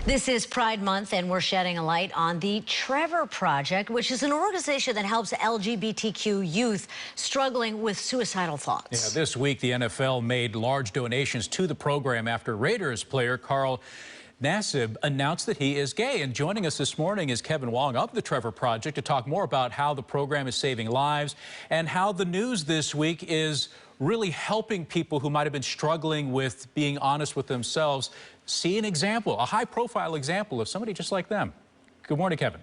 This is Pride Month, and we're shedding a light on the Trevor Project, which is an organization that helps LGBTQ youth struggling with suicidal thoughts. Yeah, this week, the NFL made large donations to the program after Raiders player Nassib announced that he is gay. And joining us this morning is Kevin Wong of the Trevor Project to talk more about how the program is saving lives and how the news this week is really helping people who might have been struggling with being honest with themselves see an example, a high-profile example of somebody just like them. Good morning, Kevin.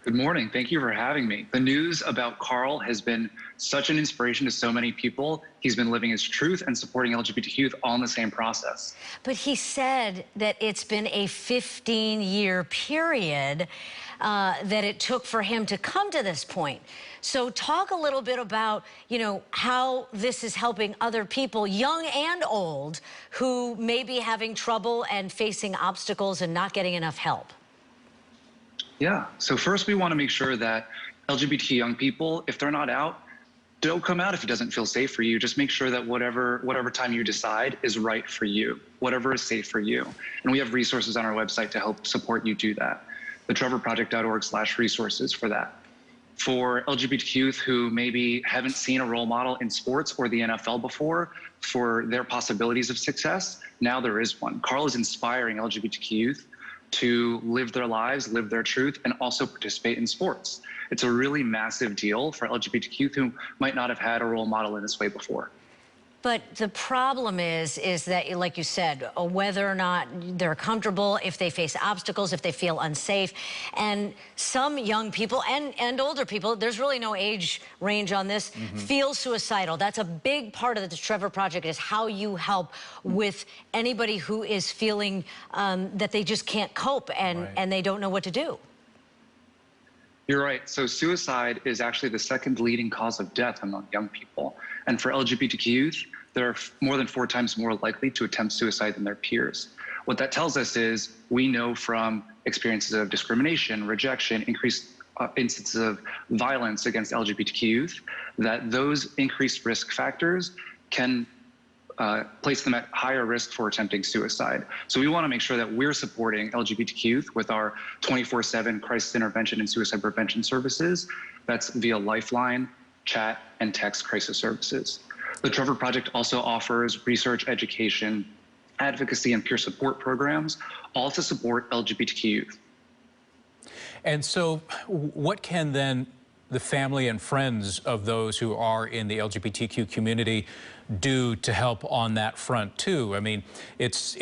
Good morning. Thank you for having me. The news about Carl has been such an inspiration to so many people. He's been living his truth and supporting LGBTQ youth all in the same process. But he said that it's been a 15-year period that it took for him to come to this point. So talk a little bit about, how this is helping other people, young and old, who may be having trouble and facing obstacles and not getting enough help. Yeah. So first, we want to make sure that LGBT young people, if they're not out, don't come out if it doesn't feel safe for you. Just make sure that whatever time you decide is right for you, whatever is safe for you. And we have resources on our website to help support you do that. thetrevorproject.org/resources for that. For LGBTQ youth who maybe haven't seen a role model in sports or the NFL before for their possibilities of success, now there is one. Carl is inspiring LGBTQ youth to live their lives, live their truth, and also participate in sports. It's a really massive deal for LGBTQ youth who might not have had a role model in this way before. But the problem is that, like you said, whether or not they're comfortable, if they face obstacles, if they feel unsafe. And some young people and older people, there's really no age range on this, feel suicidal. That's a big part of the Trevor Project, is how you help with anybody who is feeling that they just can't cope and they don't know what to do. You're right. So suicide is actually the second leading cause of death among young people. And for LGBTQ youth, they're more than 4 times more likely to attempt suicide than their peers. What that tells us is we know from experiences of discrimination, rejection, increased instances of violence against LGBTQ youth, that those increased risk factors can place them at higher risk for attempting suicide. So we want to make sure that we're supporting LGBTQ youth with our 24/7 crisis intervention and suicide prevention services. That's via Lifeline, chat, and text crisis services. The Trevor Project also offers research, education, advocacy, and peer support programs, all to support LGBTQ youth. And so what can then the family and friends of those who are in the LGBTQ community do to help on that front too? I mean, it's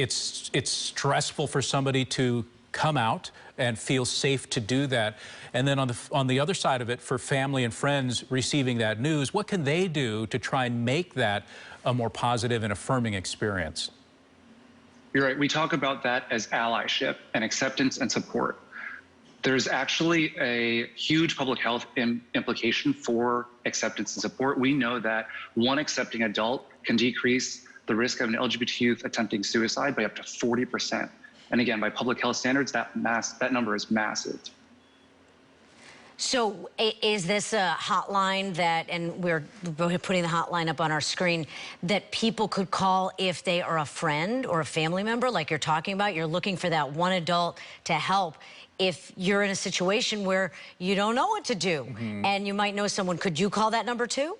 stressful for somebody to come out and feel safe to do that. And then on the other side of it, for family and friends receiving that news, what can they do to try and make that a more positive and affirming experience? You're right. We talk about that as allyship and acceptance and support. There's actually a huge public health implication for acceptance and support. We know that one accepting adult can decrease the risk of an LGBT youth attempting suicide by up to 40%. And again, by public health standards, that number is massive. So is this a hotline that, and we're putting the hotline up on our screen, that people could call if they are a friend or a family member, like you're talking about? You're looking for that one adult to help if you're in a situation where you don't know what to do and you might know someone. Could you call that number too?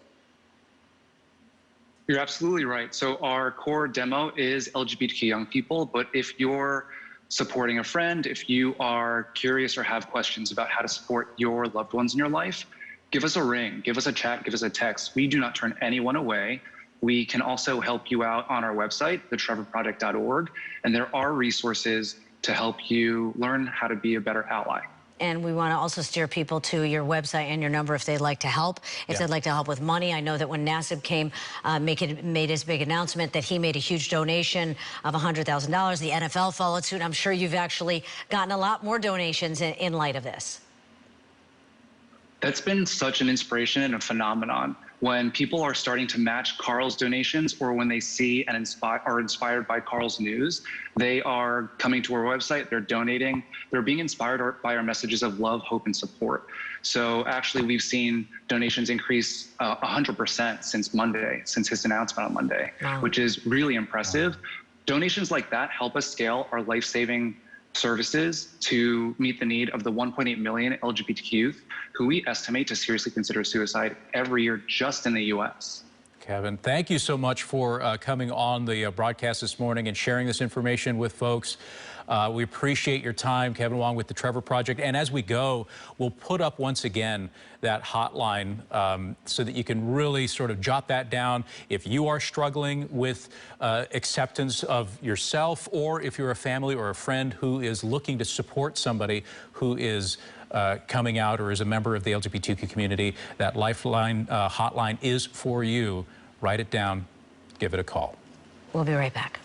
You're absolutely right. So our core demo is LGBTQ young people, but if you're supporting a friend, if you are curious or have questions about how to support your loved ones in your life, give us a ring, give us a chat, give us a text. We do not turn anyone away. We can also help you out on our website, thetrevorproject.org, and there are resources to help you learn how to be a better ally. And we want to also steer people to your website and your number if they'd like to help. If they'd like to help with money. I know that when Nassib came, made his big announcement that he made a huge donation of $100,000. The NFL followed suit. I'm sure you've actually gotten a lot more donations in light of this. That's been such an inspiration and a phenomenon. When people are starting to match Carl's donations, or when they see and are inspired by Carl's news, they are coming to our website, they're donating, they're being inspired by our messages of love, hope, and support. So actually, we've seen donations increase 100% since Monday, since his announcement on Monday, which is really impressive. Donations like that help us scale our life-saving services to meet the need of the 1.8 million LGBTQ youth who we estimate to seriously consider suicide every year just in the U.S. Kevin, thank you so much for coming on the broadcast this morning and sharing this information with folks. We appreciate your time, Kevin Wong with the Trevor Project. And as we go, we'll put up once again that hotline so that you can really sort of jot that down. If you are struggling with acceptance of yourself, or if you're a family or a friend who is looking to support somebody who is coming out or is a member of the LGBTQ community, that Lifeline hotline is for you. Write it down, give it a call. We'll be right back.